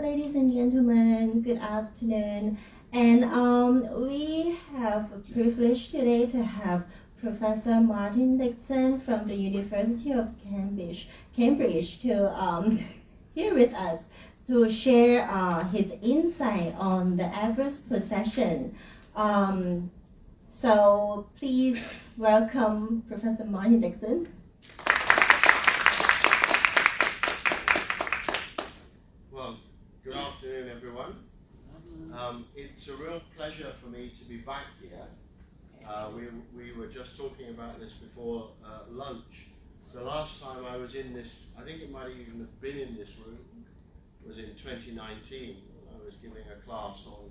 ladies and gentlemen, good afternoon. And we have a privilege today to have Professor Martin Dixon from the University of Cambridge to here with us to share his insight on the adverse possession. So please welcome Professor Martin Dixon. Well, good afternoon, everyone. It's a real pleasure for me to be back here. We were just talking about this before lunch. The last time I was in this, I think it might even have been in this room, was in 2019. I was giving a class on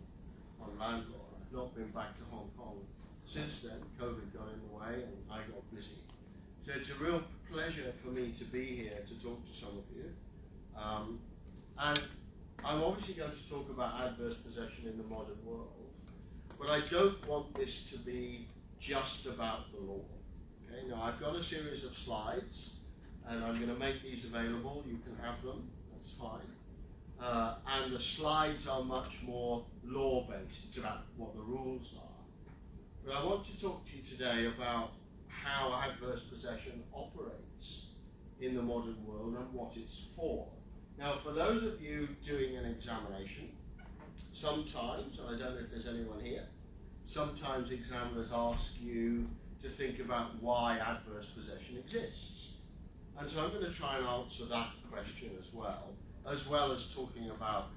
land law. I've not been back to Hong Kong since then. COVID got in the way and I got busy. So it's a real pleasure for me to be here to talk to some of you. And I'm obviously going to talk about adverse possession in the modern world, but I don't want this to be just about the law. Okay? Now I've got a series of slides and I'm going to make these available. You can have them, that's fine. And the slides are much more law-based. It's about what the rules are. But I want to talk to you today about how adverse possession operates in the modern world and what it's for. Now, for those of you doing an examination, sometimes, and I don't know if there's anyone here, sometimes examiners ask you to think about why adverse possession exists. And so I'm going to try and answer that question as well as talking about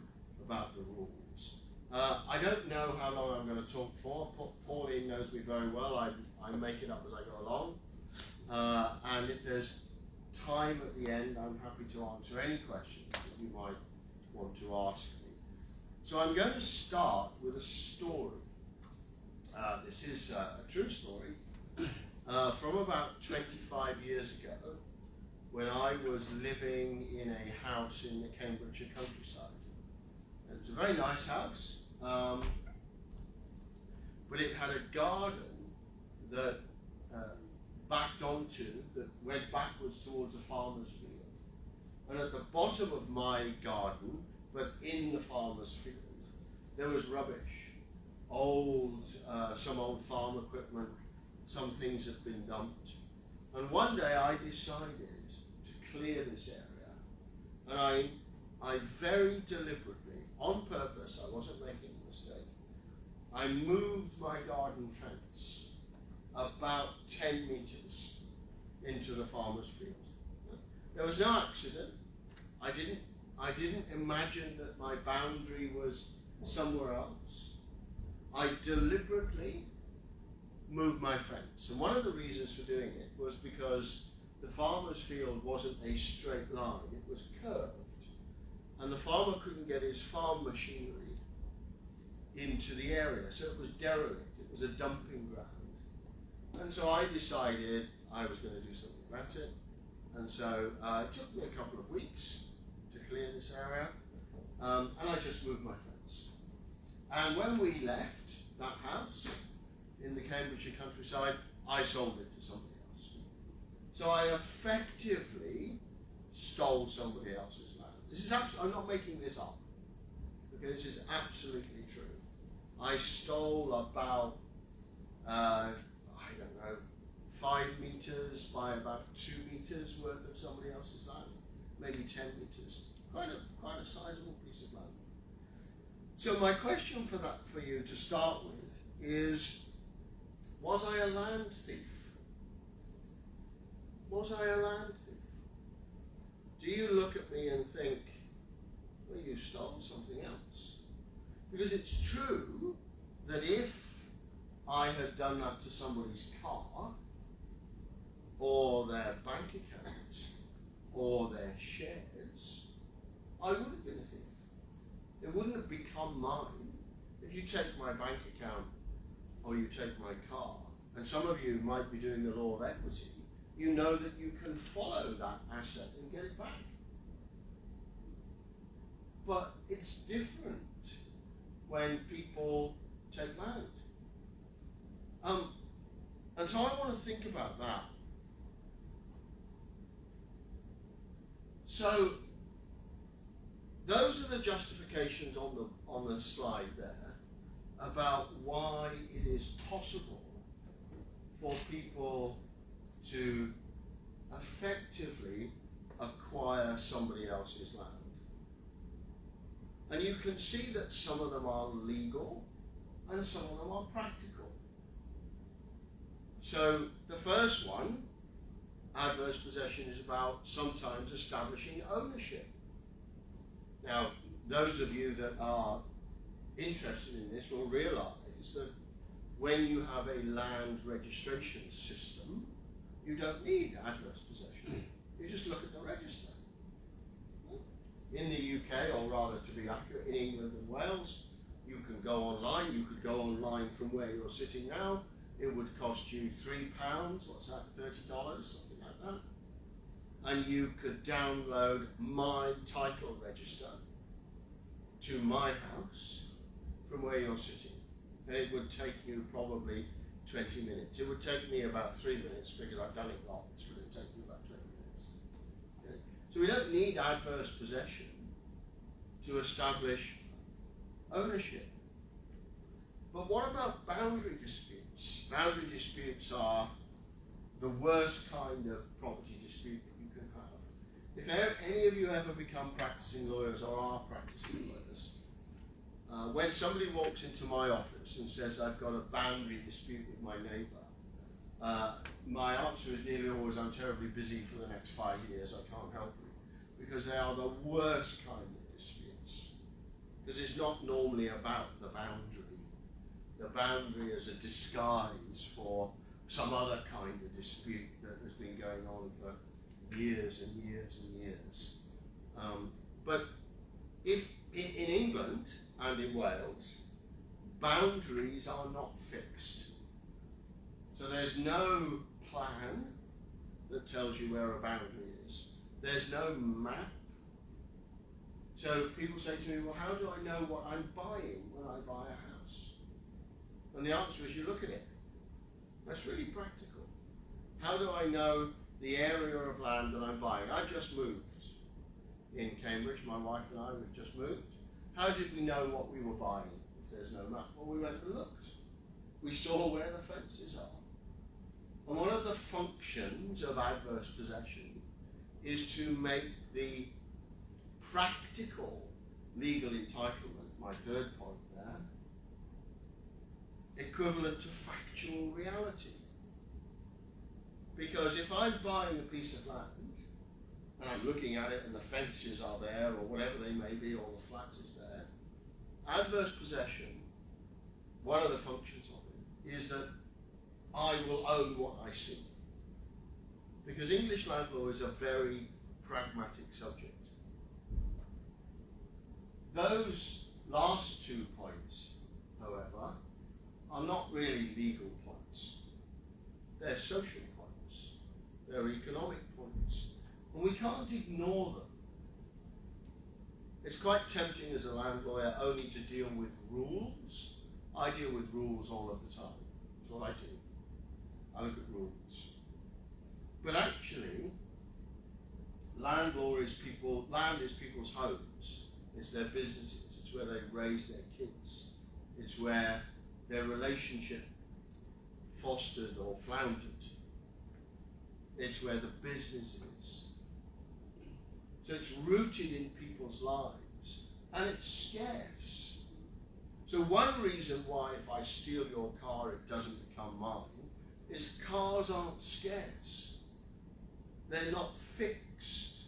the rules. I don't know how long I'm going to talk for. Pauline knows me very well. I make it up as I go along. And if there's time at the end, I'm happy to answer any questions that you might want to ask me. So I'm going to start with a story. This is a true story from about 25 years ago, when I was living in a house in the Cambridgeshire countryside. It was a very nice house, but it had a garden that that went backwards towards a farmer's field. And at the bottom of my garden, but in the farmer's field, there was rubbish. Some old farm equipment, some things had been dumped. And one day I decided to clear this area. And I very deliberately, on purpose, I wasn't making a mistake, I moved my garden fence about 10 meters into the farmer's field. There was no accident. I didn't imagine that my boundary was somewhere else. I deliberately moved my fence. And one of the reasons for doing it was because the farmer's field wasn't a straight line, it was curved. And the farmer couldn't get his farm machinery into the area, so it was derelict, it was a dumping ground. And so I decided I was going to do something about it. And so it took me a couple of weeks to clear this area, and I just moved my fence. And when we left that house in the Cambridgeshire countryside, I sold it to somebody else. So I effectively stole somebody else's land. This is I'm not making this up, okay? This is absolutely true. I stole about 5 meters by about 2 meters worth of somebody else's land, maybe 10 meters. Quite a sizable piece of land. So my question for you to start with is, was I a land thief? Was I a land thief? Do you look at me and think, well, you stole something else? Because it's true that if I had done that to somebody's car, or their bank account, or their shares, I would have been a thief. It wouldn't have become mine. If you take my bank account, or you take my car, and some of you might be doing the law of equity, you know that you can follow that asset and get it back. But it's different when people take land. And so I want to think about that. So those are the justifications clarifications on the slide there about why it is possible for people to effectively acquire somebody else's land. And you can see that some of them are legal and some of them are practical. So the first one, adverse possession, is about sometimes establishing ownership. Now, those of you that are interested in this will realize that when you have a land registration system, you don't need adverse possession. You just look at the register. In the UK, or rather to be accurate, in England and Wales, you can go online. You could go online from where you're sitting now. It would cost you £3, what's that, $30, something like that. And you could download my title register to my house from where you're sitting. And it would take you probably 20 minutes. It would take me about 3 minutes because I've done it lots, but it would take you about 20 minutes. Okay? So we don't need adverse possession to establish ownership. But what about boundary disputes? Boundary disputes are the worst kind of property dispute that you can have. If any of you ever become practicing lawyers or are practicing lawyers, when somebody walks into my office and says, I've got a boundary dispute with my neighbour, my answer is nearly always, I'm terribly busy for the next 5 years, I can't help you. Because they are the worst kind of disputes. Because it's not normally about the boundary. The boundary is a disguise for some other kind of dispute that has been going on for years and years and years. But if in England and in Wales, boundaries are not fixed. So there's no plan that tells you where a boundary is. There's no map. So people say to me, well, how do I know what I'm buying when I buy a house? And the answer is you look at it. That's really practical. How do I know the area of land that I'm buying? I just moved in Cambridge, my wife and I, we've just moved. How did we know what we were buying if there's no map? Well, we went and looked. We saw where the fences are. And one of the functions of adverse possession is to make the practical legal entitlement, my third point there, equivalent to factual reality. Because if I'm buying a piece of land, and I'm looking at it and the fences are there, or whatever they may be, or the flat is there, adverse possession, one of the functions of it is that I will own what I see. Because English land law is a very pragmatic subject. Those last 2 points, however, are not really legal points. They're social points. They're economic points. And we can't ignore them. It's quite tempting as a land lawyer only to deal with rules. I deal with rules all of the time. That's what I do. I look at rules. But actually, land is people's homes. It's their businesses. It's where they raise their kids. It's where their relationship fostered or floundered. It's where the business is. So it's rooted in people's lives, and it's scarce. So one reason why if I steal your car it doesn't become mine is cars aren't scarce. They're not fixed.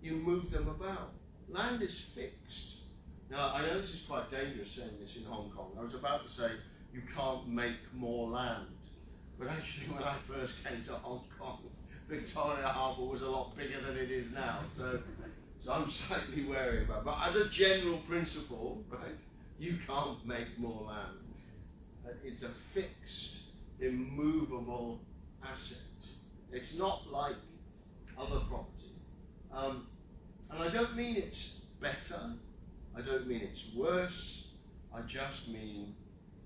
You move them about. Land is fixed. Now, I know this is quite dangerous saying this in Hong Kong. I was about to say you can't make more land. But actually, when I first came to Hong Kong, Victoria Harbour was a lot bigger than it is now. So I'm slightly wary about it. But as a general principle, right, you can't make more land. It's a fixed, immovable asset. It's not like other property. And I don't mean it's better. I don't mean it's worse. I just mean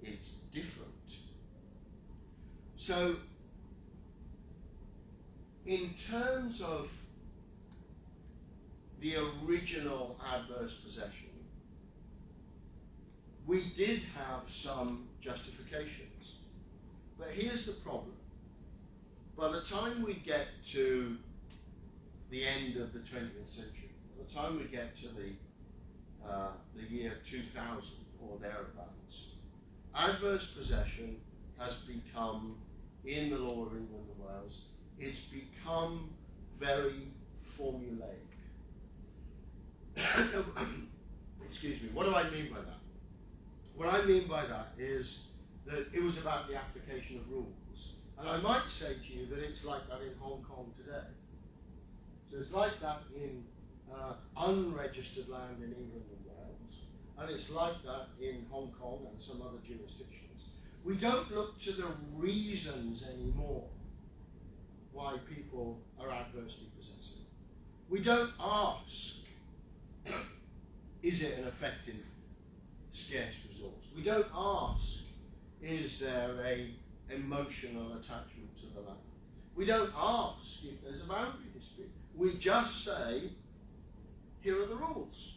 it's different. So, in terms of the original adverse possession, we did have some justifications. But here's the problem. By the time we get to the end of the 20th century, by the time we get to the year 2000 or thereabouts, adverse possession has become, in the law of England and Wales, it's become very formulaic. Excuse me, what do I mean by that? What I mean by that is that it was about the application of rules. And I might say to you that it's like that in Hong Kong today. So it's like that in unregistered land in England and Wales, and it's like that in Hong Kong and some other jurisdictions. We don't look to the reasons anymore why people are adversely possessive. We don't ask, is it an effective scarce resource? We don't ask, is there an emotional attachment to the land? We don't ask if there's a boundary dispute. We just say, here are the rules.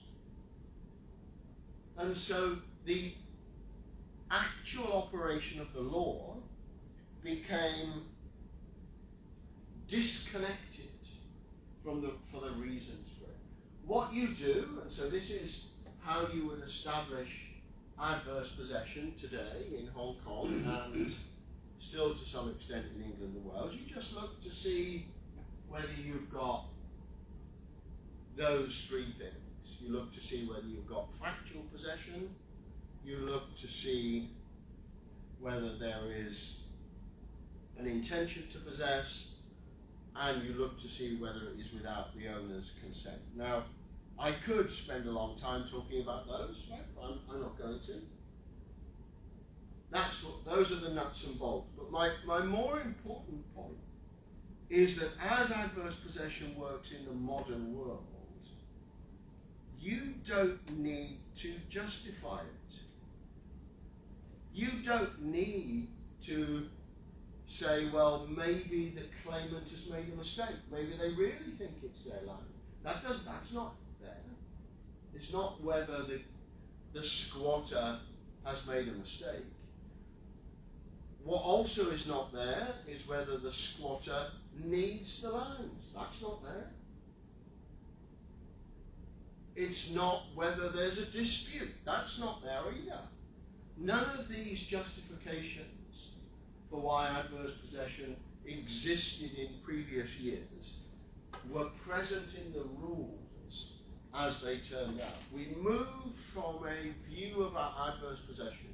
And so the actual operation of the law became disconnected for the reasons for it. What you do, and so this is how you would establish adverse possession today in Hong Kong and still to some extent in England and Wales, you just look to see whether you've got those three things. You look to see whether you've got factual possession, you look to see whether there is an intention to possess, and you look to see whether it is without the owner's consent. Now, I could spend a long time talking about those, right? I'm not going to. Those are the nuts and bolts. But my more important point is that as adverse possession works in the modern world, you don't need to justify it. You don't need to say, well, maybe the claimant has made a mistake. Maybe they really think it's their land. That's not there. It's not whether the squatter has made a mistake. What also is not there is whether the squatter needs the land. That's not there. It's not whether there's a dispute. That's not there either. None of these justifications for why adverse possession existed in previous years were present in the rules as they turned out. We moved from a view about adverse possession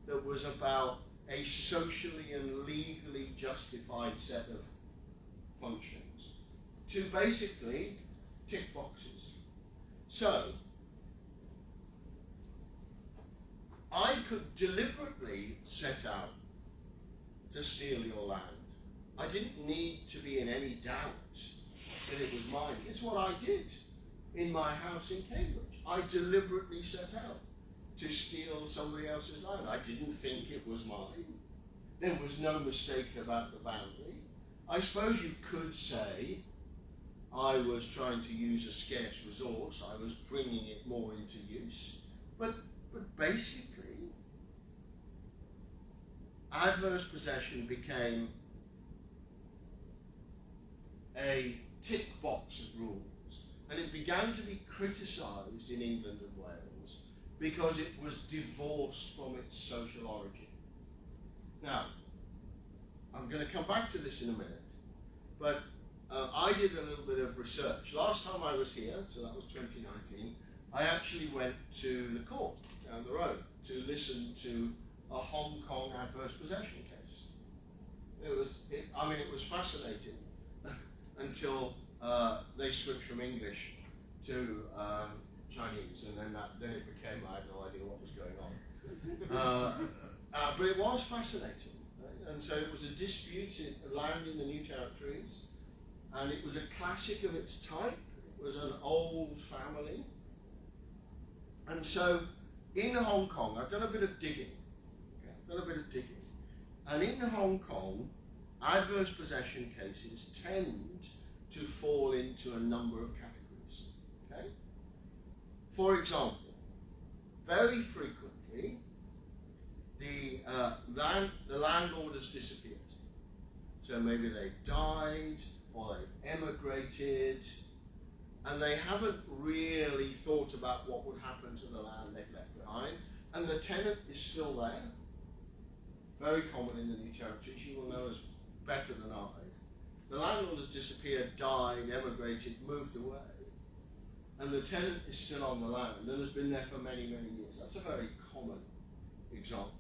that was about a socially and legally justified set of functions to basically tick boxes. So, I could deliberately set out to steal your land. I didn't need to be in any doubt that it was mine. It's what I did in my house in Cambridge. I deliberately set out to steal somebody else's land. I didn't think it was mine. There was no mistake about the boundary. I suppose you could say I was trying to use a scarce resource. I was bringing it more into use. But basically, adverse possession became a tick box of rules, and it began to be criticised in England and Wales because it was divorced from its social origin. Now, I'm going to come back to this in a minute, but I did a little bit of research. Last time I was here, so that was 2019, I actually went to the court down the road to listen to a Hong Kong adverse possession case. It was fascinating until they switched from English to Chinese, and then it became, I had no idea what was going on. But it was fascinating, right? And so it was a disputed land in the New Territories, and it was a classic of its type. It was an old family. And so in Hong Kong, I've done a bit of digging. And in Hong Kong, adverse possession cases tend to fall into a number of categories. Okay? For example, very frequently, basically, the landlord has disappeared. So maybe they've died or they've emigrated, and they haven't really thought about what would happen to the land they've left behind, and the tenant is still there. Very common in the new territories. You will know us better than I. The landlord has disappeared, died, emigrated, moved away, and the tenant is still on the land and has been there for many, many years. That's a very common example.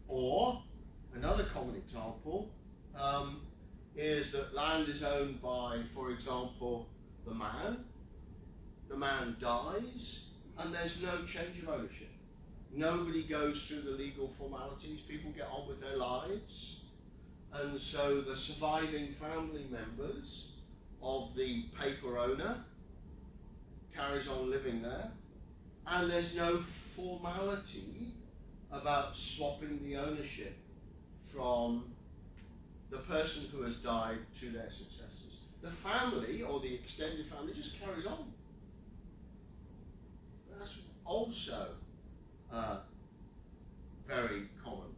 Or another common example is that land is owned by, for example, the man. The man dies, and there's no change of ownership. Nobody goes through the legal formalities. People get on with their lives. And so the surviving family members of the paper owner carries on living there, and there's no formality about swapping the ownership from the person who has died to their successors. The family, or the extended family, just carries on. That's also very common.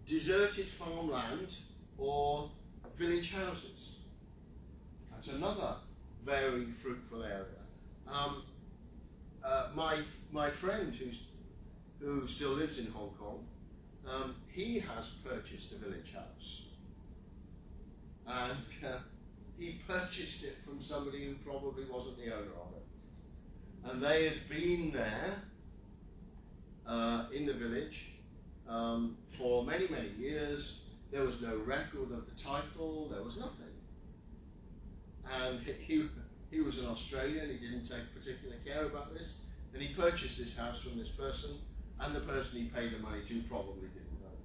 Deserted farmland or village houses. That's another very fruitful area. My friend who still lives in Hong Kong, he has purchased a village house. And he purchased it from somebody who probably wasn't the owner of it. And they had been there in the village for many, many years. There was no record of the title, there was nothing. And he was an Australian, he didn't take particular care about this, and he purchased this house from this person, and the person he paid the money to probably didn't know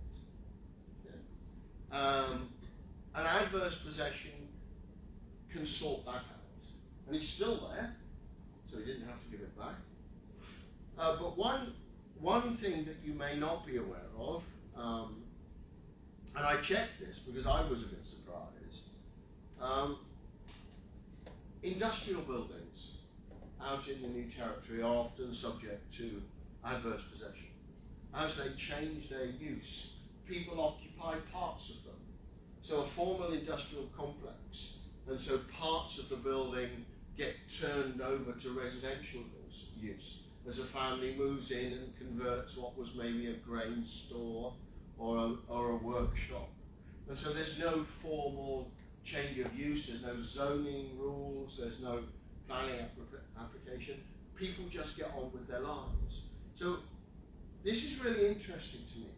it. Yeah. An adverse possession can sort that out. And he's still there, so he didn't have to give it back. But one thing that you may not be aware of, and I checked this because I was a bit surprised, industrial buildings out in the new territory are often subject to adverse possession. As they change their use, people occupy parts of them. So a formal industrial complex, and so parts of the building get turned over to residential use as a family moves in and converts what was maybe a grain store or a workshop. And so there's no formal change of use, there's no zoning rules, there's no planning application. People just get on with their lives. So this is really interesting to me.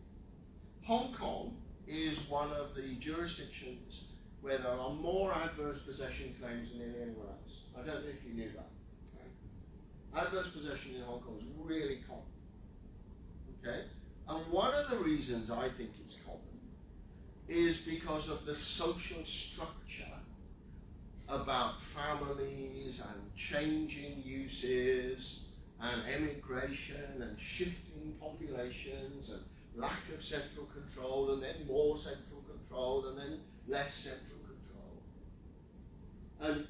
Hong Kong is one of the jurisdictions where there are more adverse possession claims than nearly anywhere else. I don't know if you knew that. Right? Adverse possession in Hong Kong is really common. Okay? And one of the reasons I think it's common is because of the social structure about families and changing uses and emigration and shifting populations and lack of central control and then more central control and then less central control. And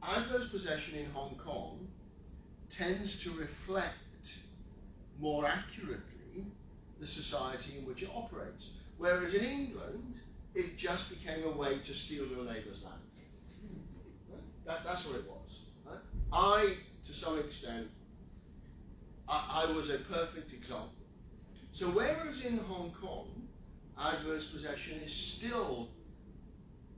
adverse possession in Hong Kong tends to reflect more accurately the society in which it operates. Whereas in England, it just became a way to steal your neighbour's land. Right? That's what it was. Right? To some extent, I was a perfect example. So whereas in Hong Kong, adverse possession is still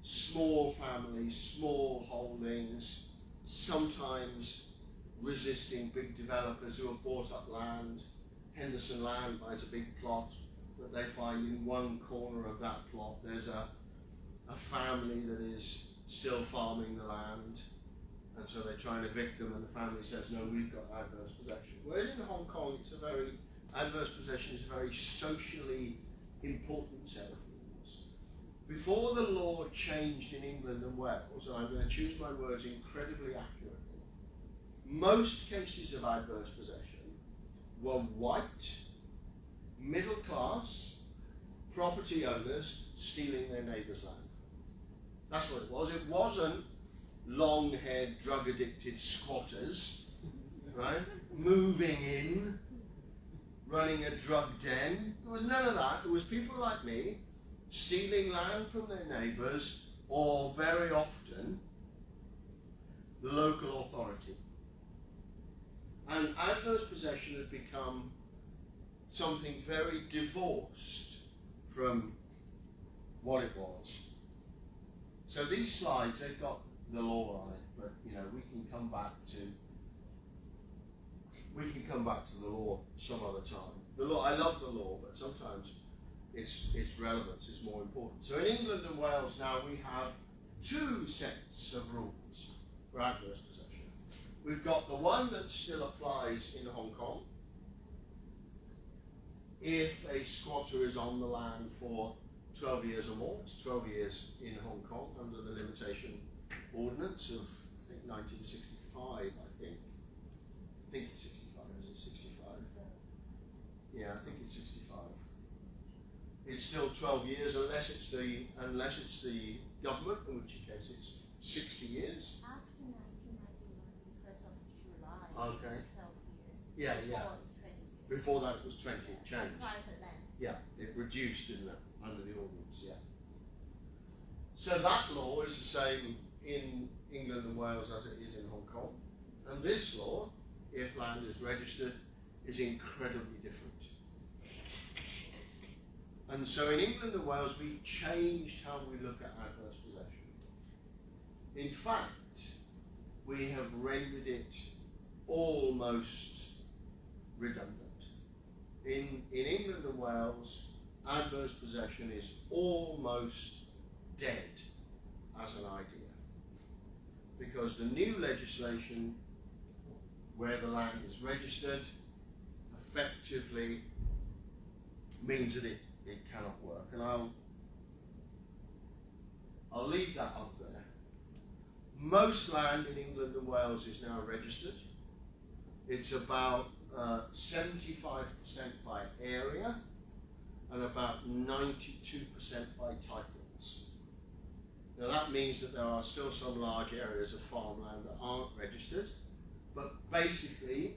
small families, small holdings, sometimes resisting big developers who have bought up land. Henderson Land buys a big plot that they find in one corner of that plot there's a family that is still farming the land, and so they try and evict them, and the family says, no, we've got adverse possession. Whereas in Hong Kong, adverse possession is a very socially important set of rules. Before the law changed in England and Wales, and I'm going to choose my words incredibly accurately, most cases of adverse possession were white, middle class, property owners stealing their neighbour's land. That's what it was. It wasn't long-haired, drug-addicted squatters, right? Moving in, running a drug den. There was none of that. There was people like me stealing land from their neighbours, or very often the local authority. And adverse possession had become something very divorced from what it was. So these slides, they've got the law on it, but we can come back to the law some other time. The law, I love the law, but sometimes its relevance is more important. So in England and Wales now we have two sets of rules for adverse possession. We've got the one that still applies in Hong Kong. If a squatter is on the land for 12 years or more, it's 12 years in Hong Kong under the limitation ordinance of, I think, 1965, I think it's 65, is it 65? Yeah, I think it's 65. It's still 12 years unless it's the government, in which case it's 60 years. After 1991, 1st of July, Okay. it's 12 years. Yeah, Before yeah. it's 20 years. Before that it was 20, it changed. Private land. Yeah, it reduced under the ordinance, yeah. So that law is the same in England and Wales as it is in Hong Kong. And this law, if land is registered, is incredibly different. And so in England and Wales, we've changed how we look at adverse possession. In fact, we have rendered it almost redundant. In England and Wales, adverse possession is almost dead as an idea, because the new legislation where the land is registered effectively means that it cannot work. And I'll leave that up there. Most land in England and Wales is now registered. It's about 75% by area and about 92% by titles. Now that means that there are still some large areas of farmland that aren't registered, but basically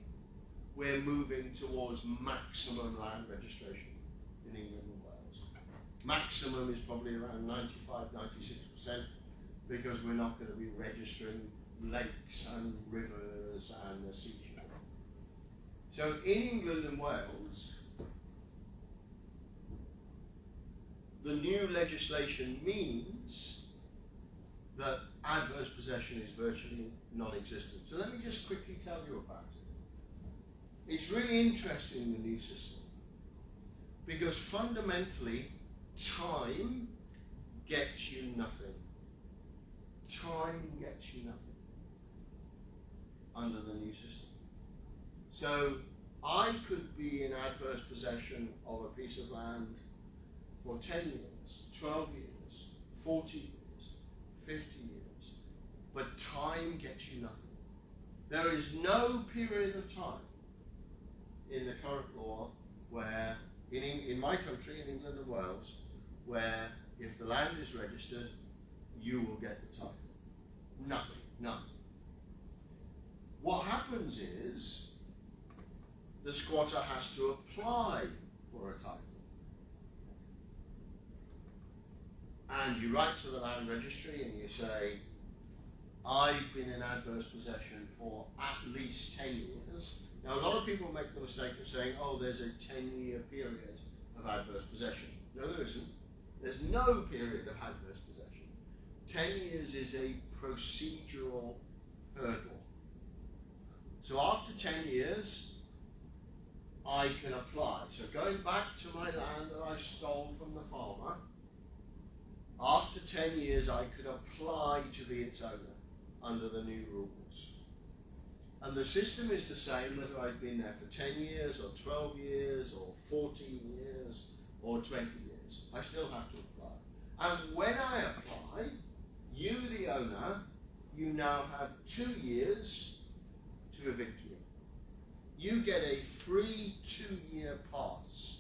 we're moving towards maximum land registration in England and Wales. Maximum is probably around 95–96%, because we're not going to be registering lakes and rivers and the seashore. So in England and Wales, the new legislation means that adverse possession is virtually non-existent. So let me just quickly tell you about it. It's really interesting, the new system, because fundamentally, time gets you nothing. Time gets you nothing under the new system. So I could be in adverse possession of a piece of land for 10 years, 12 years, 40 years, 50 years, but time gets you nothing. There is no period of time in the current law where, in my country, in England and Wales, where if the land is registered, you will get the title. Nothing, none. What happens is the squatter has to apply for a title. And you write to the land registry and you say, I've been in adverse possession for at least 10 years. Now, a lot of people make the mistake of saying, oh, there's a 10-year period of adverse possession. No, there isn't. There's no period of adverse possession. 10 years is a procedural hurdle. So after 10 years, I can apply. So going back to my land that I stole from the farmer, after 10 years I could apply to be its owner under the new rules. And the system is the same whether I've been there for 10 years or 12 years or 14 years or 20 years. I still have to apply. And when I apply, you, the owner, you now have 2 years to evict me. You get a free 2-year pass.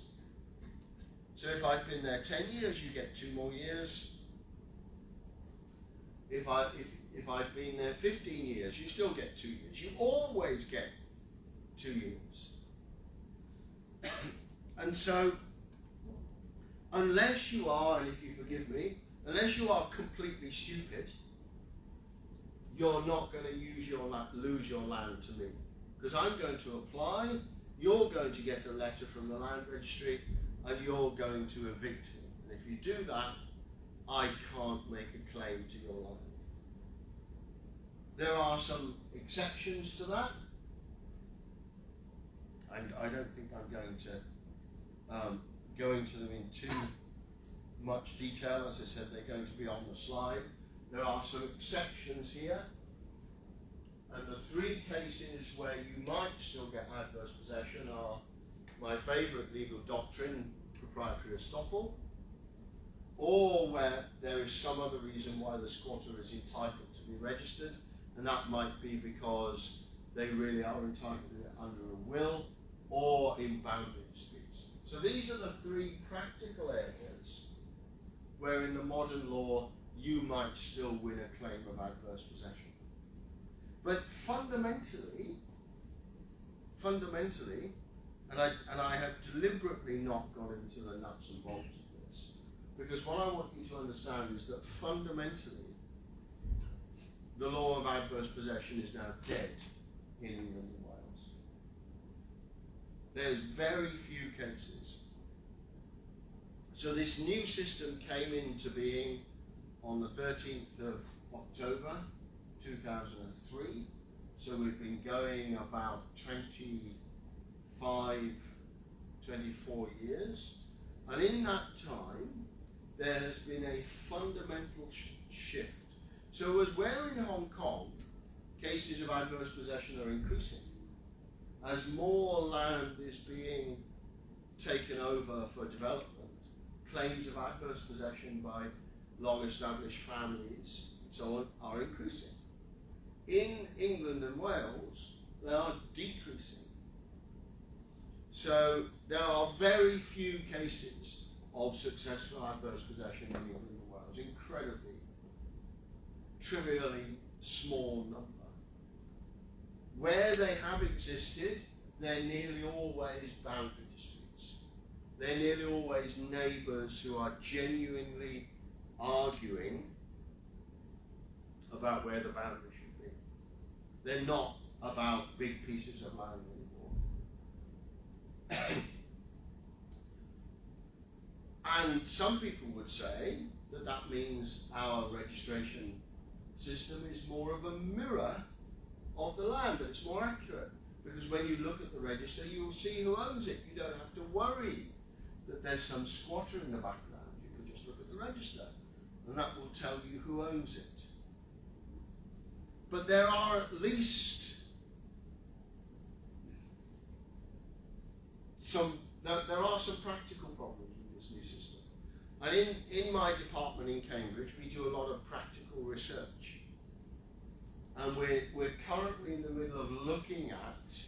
So if I've been there 10 years, you get 2 more years. If I've been there 15 years, you still get 2 years. You always get 2 years. And so, unless you are, and if you forgive me, unless you are completely stupid, you're not going to lose your land to me. Because I'm going to apply, you're going to get a letter from the land registry, and you're going to evict me. And if you do that, I can't make a claim to your land. There are some exceptions to that, and I don't think I'm going to go into them in too much detail. As I said, they're going to be on the slide. There are some exceptions here, and the 3 cases where you might still get adverse possession are my favourite legal doctrine, proprietary estoppel, or where there is some other reason why the squatter is entitled to be registered, and that might be because they really are entitled to it under a will or in boundary disputes. So these are the 3 practical areas where in the modern law you might still win a claim of adverse possession. But fundamentally, and I have deliberately not gone into the nuts and bolts of this, because what I want you to understand is that fundamentally, the law of adverse possession is now dead in England and Wales. There's very few cases. So this new system came into being on the 13th of October 2003. So we've been going about 24 years. And in that time, there has been a fundamental shift. So as where in Hong Kong, cases of adverse possession are increasing, as more land is being taken over for development, claims of adverse possession by long-established families and so on are increasing. In England and Wales, they are decreasing. So there are very few cases of successful adverse possession in England and Wales, incredibly, trivially small number. Where they have existed, they're nearly always boundary disputes. They're nearly always neighbours who are genuinely arguing about where the boundary should be. They're not about big pieces of land anymore. And some people would say that that means our registration system is more of a mirror of the land, but it's more accurate. Because when you look at the register, you will see who owns it. You don't have to worry that there's some squatter in the background. You can just look at the register, and that will tell you who owns it. But there are at least some practical problems with this new system. And in my department in Cambridge, we do a lot of practical research. And we're currently in the middle of looking at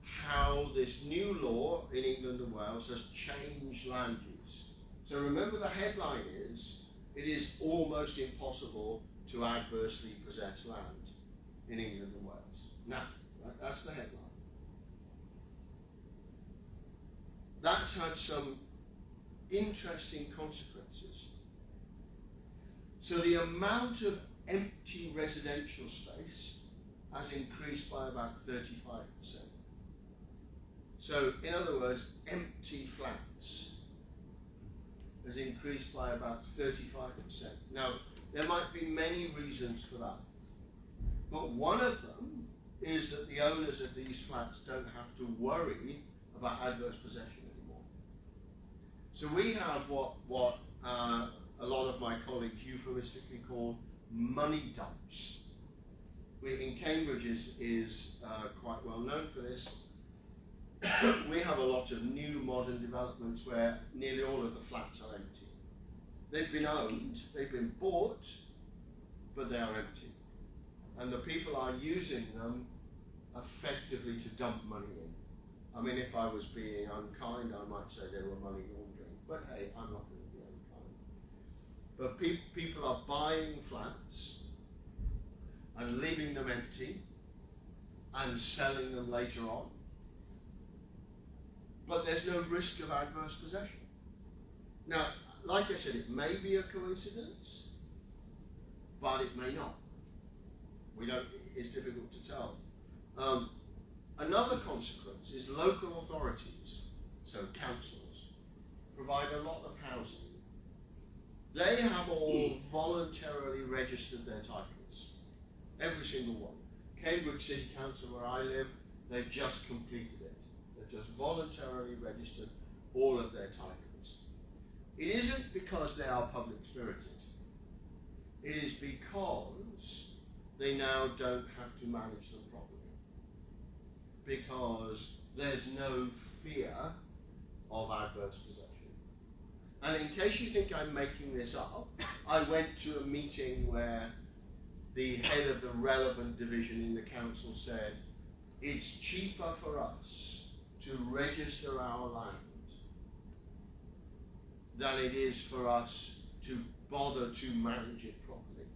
how this new law in England and Wales has changed land use. So remember, the headline is, it is almost impossible to adversely possess land in England and Wales. Now, that's the headline. That's had some interesting consequences. So the amount of empty residential space has increased by about 35%. So, in other words, empty flats has increased by about 35%. Now, there might be many reasons for that, but one of them is that the owners of these flats don't have to worry about adverse possession anymore. So we have what a lot of my colleagues euphemistically call money dumps. In Cambridge is quite well known for this. We have a lot of new modern developments where nearly all of the flats are empty. They've been owned, they've been bought, but they are empty. And the people are using them effectively to dump money in. I mean, if I was being unkind, I might say they were money laundering, but hey, I'm not going to be unkind. But people are buying flats and leaving them empty, and selling them later on. But there's no risk of adverse possession. Now, like I said, it may be a coincidence, but it may not. It's difficult to tell. Another consequence is local authorities, so councils, provide a lot of housing. They have all voluntarily registered their titles, every single one. Cambridge City Council, where I live, they've just completed it. They've just voluntarily registered all of their titles. It isn't because they are public-spirited. It is because they now don't have to manage them properly. Because there's no fear of adverse possession. And in case you think I'm making this up, I went to a meeting where the head of the relevant division in the council said, it's cheaper for us to register our land than it is for us to bother to manage it properly.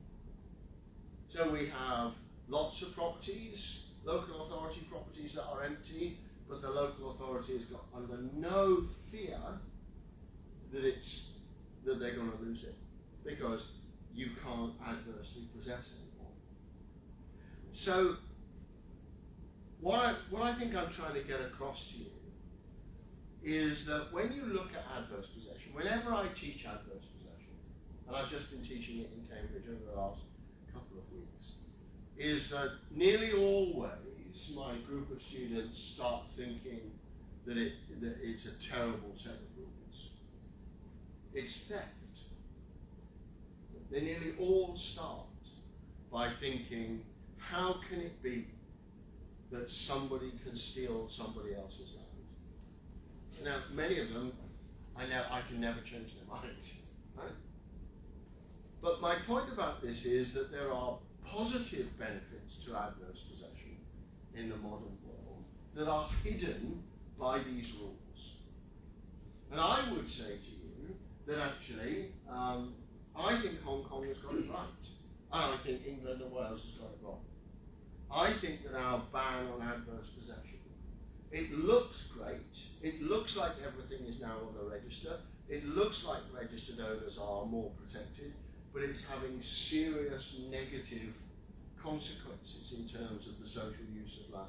So we have lots of properties, local authority properties that are empty, but the local authority has got under no fear that they're going to lose it, because you can't adversely possess anymore. So what I think I'm trying to get across to you is that when you look at adverse possession, whenever I teach adverse possession, and I've just been teaching it in Cambridge over the last couple of weeks, is that nearly always my group of students start thinking that it's a terrible set of rules. It's theft. They nearly all start by thinking, how can it be that somebody can steal somebody else's land? Now, many of them, I can never change their minds, right? But my point about this is that there are positive benefits to adverse possession in the modern world that are hidden by these rules. And I would say to you that actually, I think Hong Kong has got it right. And I think England and Wales has got it wrong. I think that our ban on adverse possession, it looks great. It looks like everything is now on the register. It looks like registered owners are more protected, but it's having serious negative consequences in terms of the social use of land.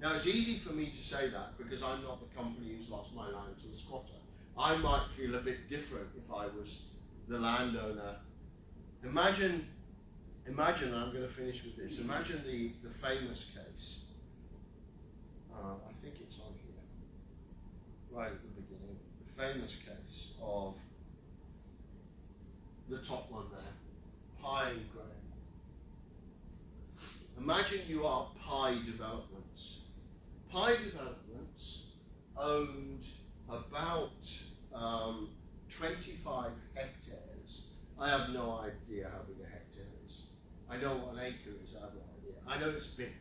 Now, it's easy for me to say that because I'm not the company who's lost my land to a squatter. I might feel a bit different if I was the landowner. Imagine, I'm going to finish with this. Imagine the famous case. I think it's on here, right at the beginning. The famous case of the top one there, Pye and Graham. Imagine you are Pye Developments. Pye Developments owned about 25 hectares. I have no idea how big a hectare is. I know what an acre is, I have no idea. I know it's big.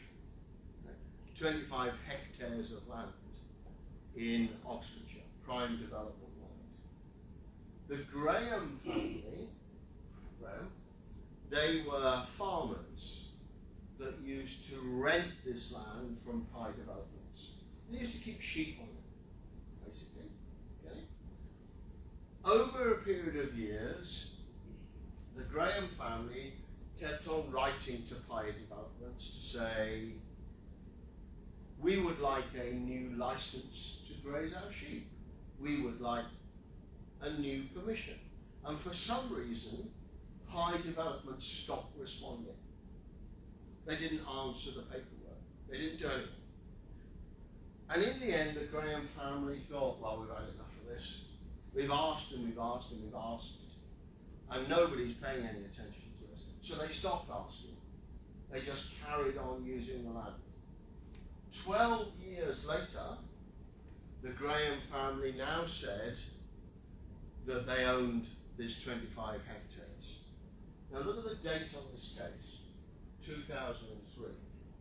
25 hectares of land in Oxfordshire, prime development land. The Graham family, they were farmers that used to rent this land from Pye Developments. They used to keep sheep on it, basically. Okay? Over a period of years, the Graham family kept on writing to Pye Developments to say, we would like a new license to graze our sheep. We would like a new permission. And for some reason, Pye Developments stopped responding. They didn't answer the paperwork. They didn't do anything. And in the end, the Graham family thought, well, we've had enough of this. We've asked and we've asked and we've asked, and nobody's paying any attention to us. So they stopped asking. They just carried on using the land. 12 years later, the Graham family now said that they owned this 25 hectares. Now look at the date on this case, 2003.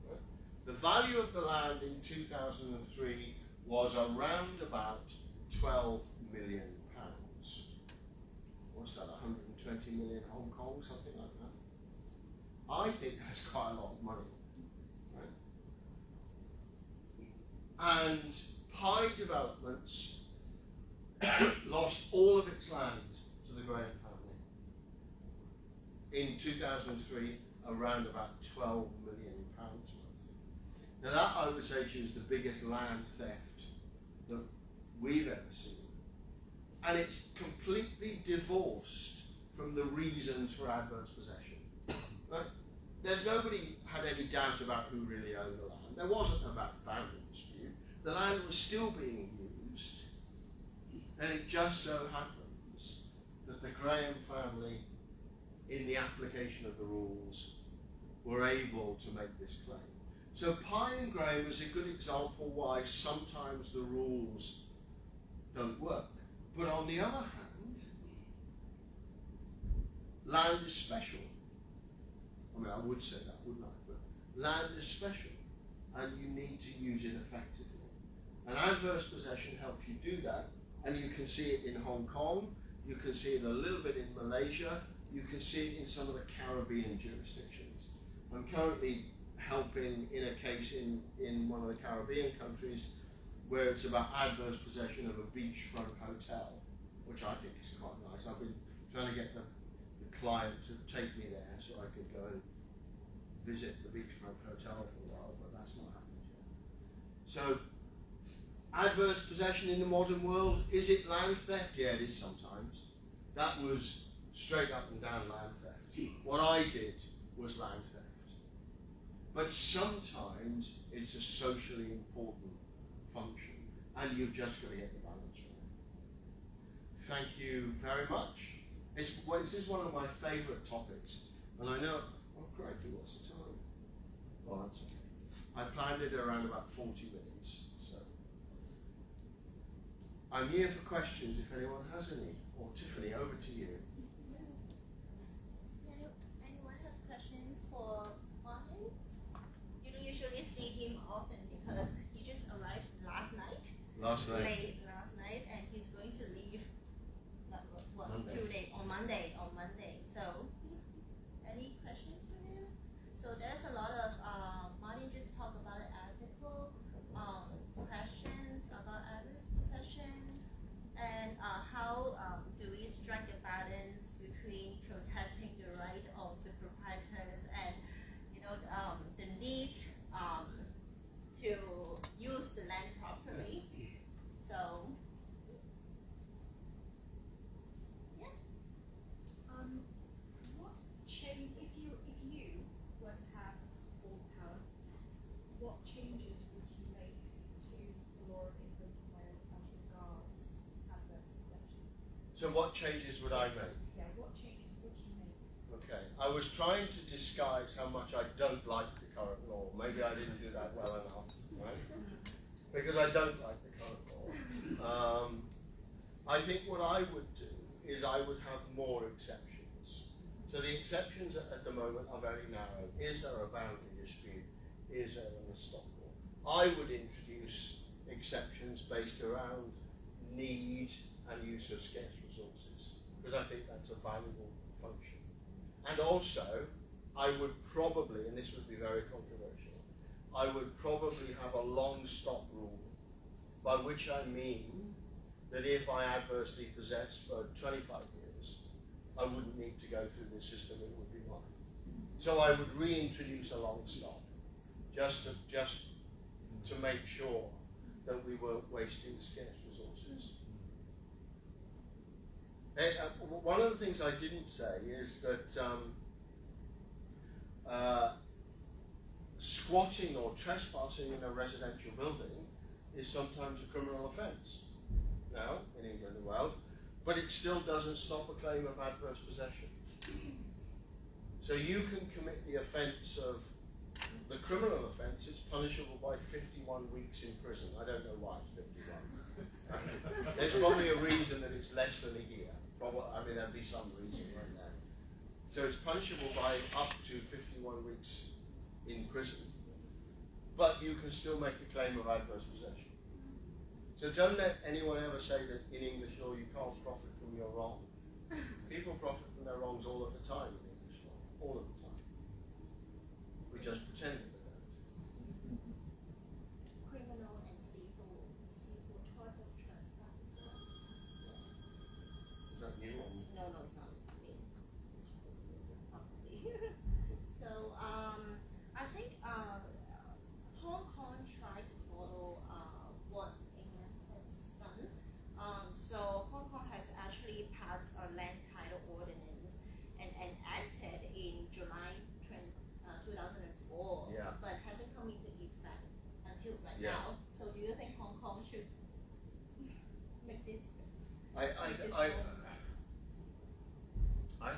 Right? The value of the land in 2003 was around about 12 million pounds. What's that, 120 million Hong Kong, something like that? I think that's quite a lot of money. Right? And Pye Developments lost all of its land to the Graham family. In 2003, around about £12 million worth. Now that, I would say to you, is the biggest land theft that we've ever seen. And it's completely divorced from the reasons for adverse possession. Right? There's nobody had any doubt about who really owned the land. There wasn't a boundary dispute. The land was still being used. And it just so happens that the Graham family, in the application of the rules, were able to make this claim. So Pye and Graham is a good example why sometimes the rules don't work. But on the other hand, land is special. I mean, I would say that, wouldn't I? But land is special, and you need to use it effectively. And adverse possession helps you do that, and you can see it in Hong Kong, you can see it a little bit in Malaysia, you can see it in some of the Caribbean jurisdictions. I'm currently helping in a case in one of the Caribbean countries where it's about adverse possession of a beachfront hotel, which I think is quite nice. I've been trying to get the client to take me there so I could go and visit the beachfront hotel for a while, but that's not happened yet. So, adverse possession in the modern world, is it land theft? Yeah, it is sometimes. That was straight up and down land theft. What I did was land theft. But sometimes it's a socially important function, and you've just got to get the balance right. Thank you very much. This is one of my favourite topics, and I know, oh crikey, what's the time? Oh, that's okay. I planned it around about 40 minutes, so. I'm here for questions if anyone has any. Or Tiffany, over to you. Anyone have questions for Martin? You don't usually see him often because he just arrived last night. Late last night, and he's going to leave. What? Monday. 2 days on Monday. So, any questions for him? So there's a lot of Martin just talked about the ethical questions about adverse possession, and how do we strike a balance between protecting the right of the proprietors and the need to use the land properly. So, yeah. What change if you were to have full power? What changes would you make to the law of England and Wales as regards adverse possession? So what changes would I make? Yeah, what changes would you make? Okay, I was trying to disguise how much I don't like the current law. Maybe I didn't do that well enough, right? Because I don't like the current law. I think what I would do is I would have more exceptions. So the exceptions at the moment are very narrow. Is there a boundary dispute? Is there an estoppel? I would introduce exceptions based around need and use of scarce resources, because I think that's a valuable function. And also, I would probably, and this would be very controversial, I would probably have a long stop rule, by which I mean that if I adversely possess for 25 years, I wouldn't need to go through this system, it would be mine. So I would reintroduce a long stop, just to make sure that we weren't wasting scarce resources. One of the things I didn't say is that squatting or trespassing in a residential building is sometimes a criminal offence now in England and Wales, but it still doesn't stop a claim of adverse possession. So you can commit the offence of the criminal offence, it's punishable by 51 weeks in prison. I don't know why it's 51. There's probably a reason that it's less than a year. I mean, there'd be some reason right there. So it's punishable by up to 51 weeks in prison, but you can still make a claim of adverse possession. So don't let anyone ever say that in English law you can't profit from your wrong. People profit from their wrongs all of the time in English law, all of the time. We just pretend that they don't. Criminal and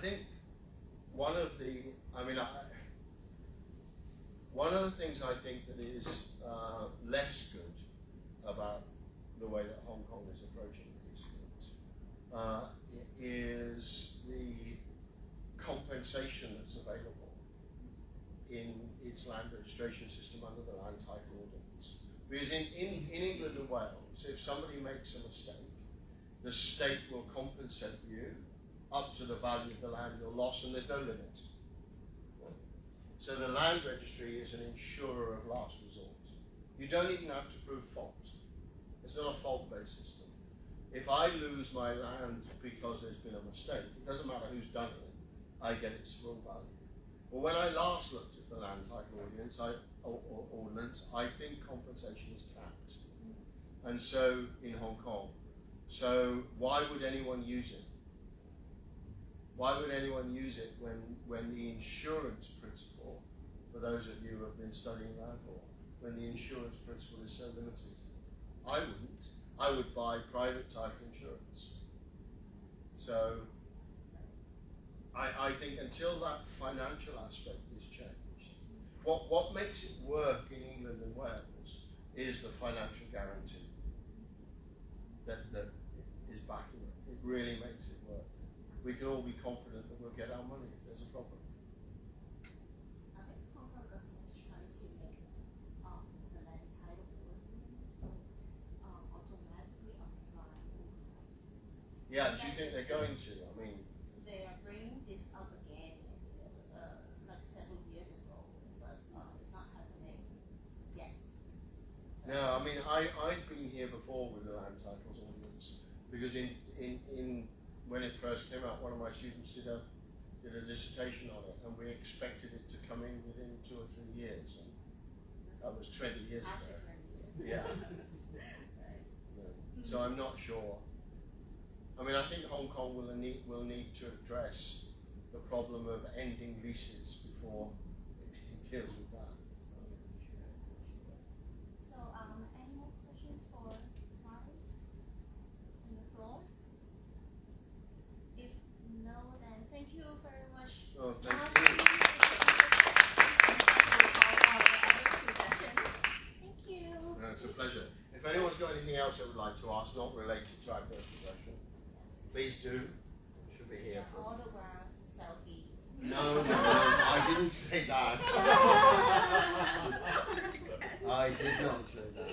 think one of the things I think that is less good about the way that Hong Kong is approaching these things is the compensation that's available in its land registration system under the land title ordinance. Because in England and Wales, if somebody makes a mistake, the state will compensate you up to the value of the land you're lost, and there's no limit. So the land registry is an insurer of last resort. You don't even have to prove fault. It's not a fault-based system. If I lose my land because there's been a mistake, it doesn't matter who's done it, I get its full value. But when I last looked at the land title ordinance, I think compensation is capped. And so, in Hong Kong, so why would anyone use it? Why would anyone use it when the insurance principle, for those of you who have been studying land law, when the insurance principle is so limited? I wouldn't. I would buy private title insurance. So I think until that financial aspect is changed, what makes it work in England and Wales is the financial guarantee that is backing it. It really makes it work. We can all be confident that we'll get our money if there's a problem. I think Hong Kong government is trying to make the land title ordinance automatically apply. Yeah, do you think they're going to? I mean, they are bringing this up again, like several years ago, but it's not happening yet. So no, I mean, I've been here before with the land titles ordinance because in when it first came out, one of my students did a dissertation on it, and we expected it to come in within 2 or 3 years, and that was 20 years after ago. 20 years. Yeah. Right. Yeah. So I'm not sure. I mean, I think Hong Kong will need to address the problem of ending leases before it deals with that. So, any more questions for Martin on the floor? If no, then thank you very much. Oh, thank Martin. you. Thank you. No, it's a pleasure. If anyone's got anything else they would like to ask, not related to adverse possession, please do. Should be here for. Autographs, selfies. No, I didn't say that. I did not say that.